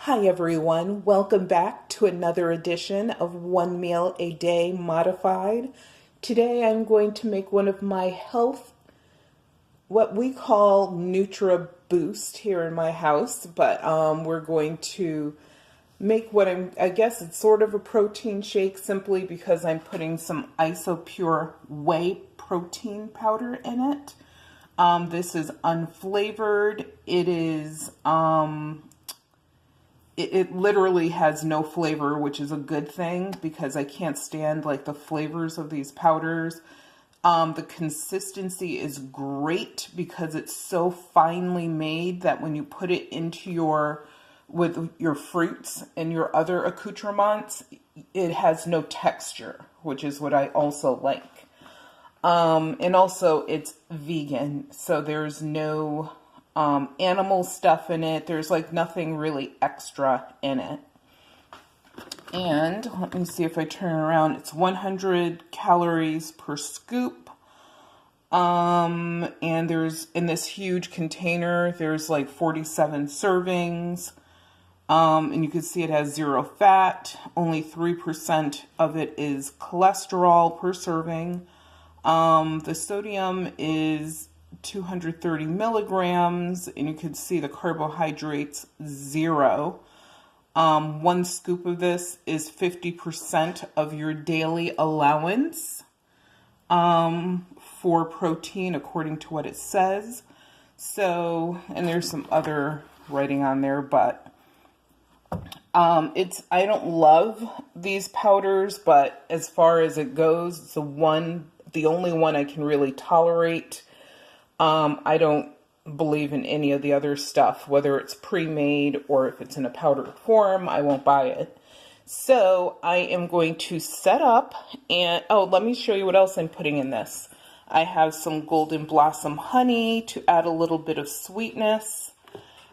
Hi everyone, welcome back to another edition of One Meal a Day Modified. Today I'm going to make one of my what we call Nutra Boost here in my house, but we're going to make I guess it's sort of a protein shake simply because I'm putting some Isopure whey protein powder in it. This is unflavored. It literally has no flavor, which is a good thing because I can't stand like the flavors of these powders. The consistency is great because it's so finely made that when you put it into with your fruits and your other accoutrements, it has no texture, which is what I also like. And also it's vegan, so there's no animal stuff in it. There's like nothing really extra in it. And let me see if I turn around. It's 100 calories per scoop. And there's in this huge container, there's like 47 servings. And you can see it has 0 fat. Only 3% of it is cholesterol per serving. The sodium is 230 milligrams, and you can see the carbohydrates 0. 1 scoop of this is 50% of your daily allowance for protein, according to what it says. So, and there's some other writing on there, but I don't love these powders, but as far as it goes, it's the only one I can really tolerate. I don't believe in any of the other stuff, whether it's pre-made or if it's in a powdered form, I won't buy it. So I am going to set up and, let me show you what else I'm putting in this. I have some golden blossom honey to add a little bit of sweetness.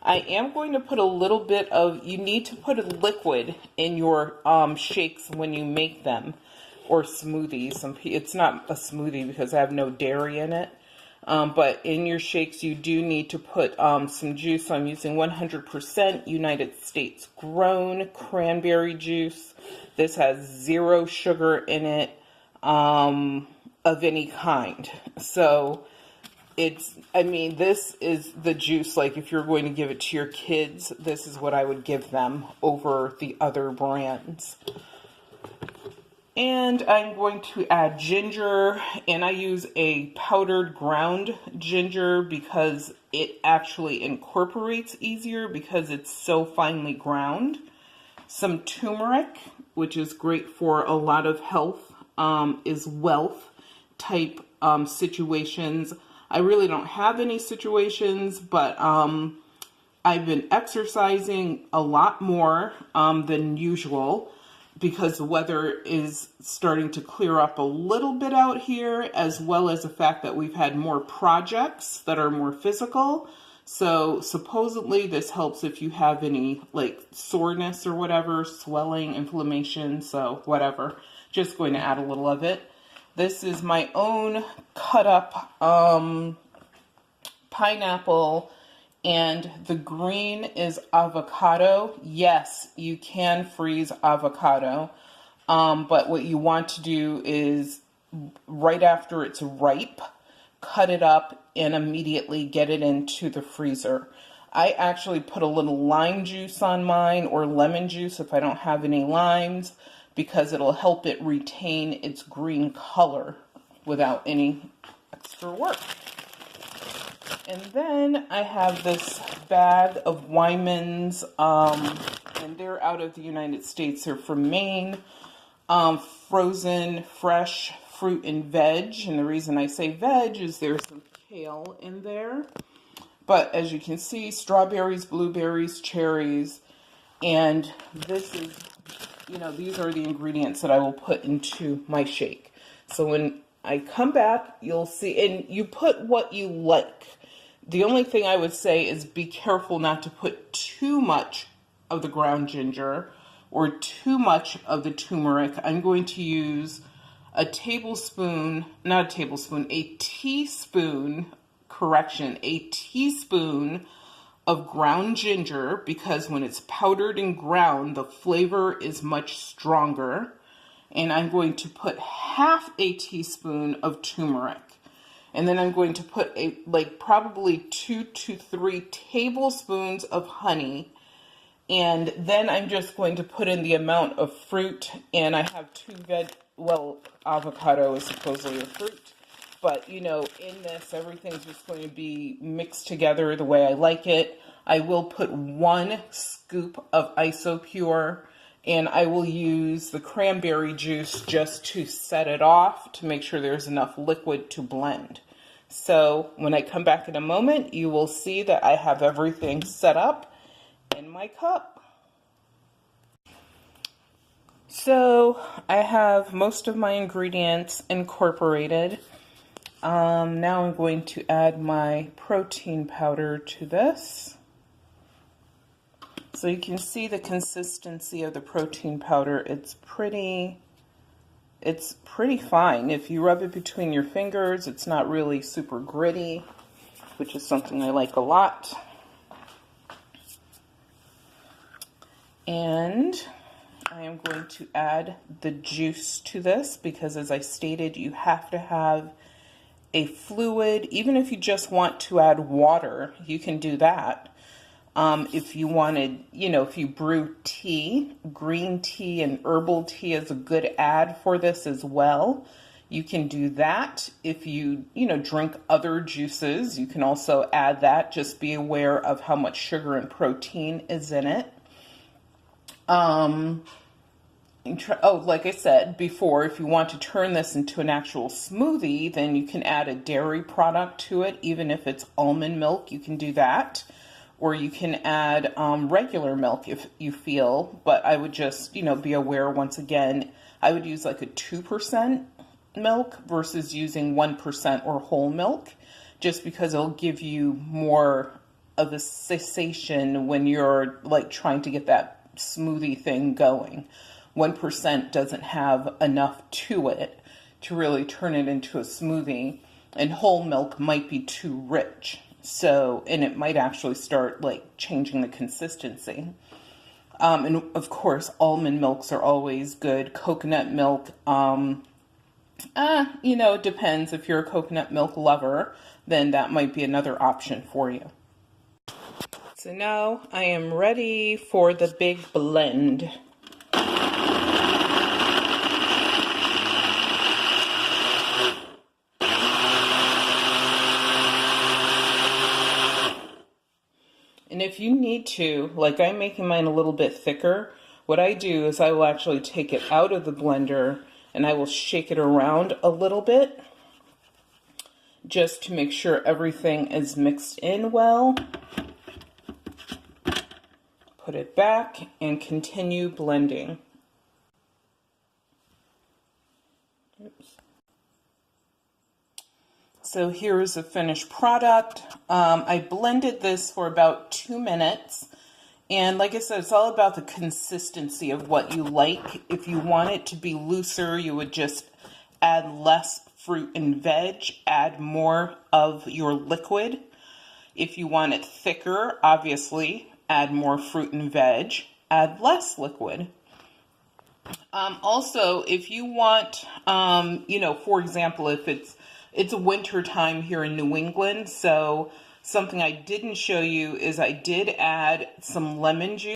I am going to put a little bit you need to put a liquid in your shakes when you make them, or smoothies. It's not a smoothie because I have no dairy in it. But in your shakes, you do need to put some juice. I'm using 100% United States grown cranberry juice. This has 0 sugar in it of any kind. So this is the juice. Like if you're going to give it to your kids, this is what I would give them over the other brands. And I'm going to add ginger, and I use a powdered ground ginger because it actually incorporates easier because it's so finely ground. Some turmeric, which is great for a lot of health, is wealth type situations. I really don't have any situations, but I've been exercising a lot more than usual, because the weather is starting to clear up a little bit out here, as well as the fact that we've had more projects that are more physical. So supposedly this helps if you have any like soreness or whatever, swelling, inflammation, so whatever. Just going to add a little of it. This is my own cut up pineapple. And the green is avocado. Yes, you can freeze avocado. But what you want to do is right after it's ripe, cut it up and immediately get it into the freezer. I actually put a little lime juice on mine, or lemon juice if I don't have any limes, because it'll help it retain its green color without any extra work. And then I have this bag of Wyman's, and they're out of the United States. They're from Maine, frozen fresh fruit and veg. And the reason I say veg is there's some kale in there. But as you can see, strawberries, blueberries, cherries, and this is, these are the ingredients that I will put into my shake. So when I come back, you'll see, and you put what you like. The only thing I would say is be careful not to put too much of the ground ginger or too much of the turmeric. I'm going to use a teaspoon of ground ginger, because when it's powdered and ground, the flavor is much stronger. And I'm going to put half a teaspoon of turmeric. And then I'm going to put probably 2 to 3 tablespoons of honey. And then I'm just going to put in the amount of fruit. And I have avocado is supposedly a fruit. But, you know, in this, everything's just going to be mixed together the way I like it. I will put 1 scoop of Isopure. And I will use the cranberry juice just to set it off to make sure there's enough liquid to blend. So when I come back in a moment, you will see that I have everything set up in my cup. So I have most of my ingredients incorporated. Now I'm going to add my protein powder to this. So you can see the consistency of the protein powder. It's pretty fine. If you rub it between your fingers, it's not really super gritty, which is something I like a lot. And I am going to add the juice to this because, as I stated, you have to have a fluid. Even if you just want to add water, you can do that. If you wanted, you know, if you brew tea, green tea and herbal tea is a good add for this as well. You can do that. If you drink other juices, you can also add that. Just be aware of how much sugar and protein is in it. Like I said before, if you want to turn this into an actual smoothie, then you can add a dairy product to it. Even if it's almond milk, you can do that. Or you can add regular milk if you feel, but I would just, be aware once again, I would use like a 2% milk versus using 1% or whole milk, just because it'll give you more of a sensation when you're like trying to get that smoothie thing going. 1% doesn't have enough to it to really turn it into a smoothie, and whole milk might be too rich. So, and it might actually start like changing the consistency. And of course, almond milks are always good. Coconut milk, it depends. If you're a coconut milk lover, then that might be another option for you. So now I am ready for the big blend. And if you need to, like I'm making mine a little bit thicker, what I do is I will actually take it out of the blender and I will shake it around a little bit just to make sure everything is mixed in well. Put it back and continue blending. Oops. So here is the finished product. I blended this for about 2 minutes. And like I said, it's all about the consistency of what you like. If you want it to be looser, you would just add less fruit and veg, add more of your liquid. If you want it thicker, obviously, add more fruit and veg, add less liquid. Also, if you want, for example, if it's winter time here in New England, so something I didn't show you is I did add some lemon juice.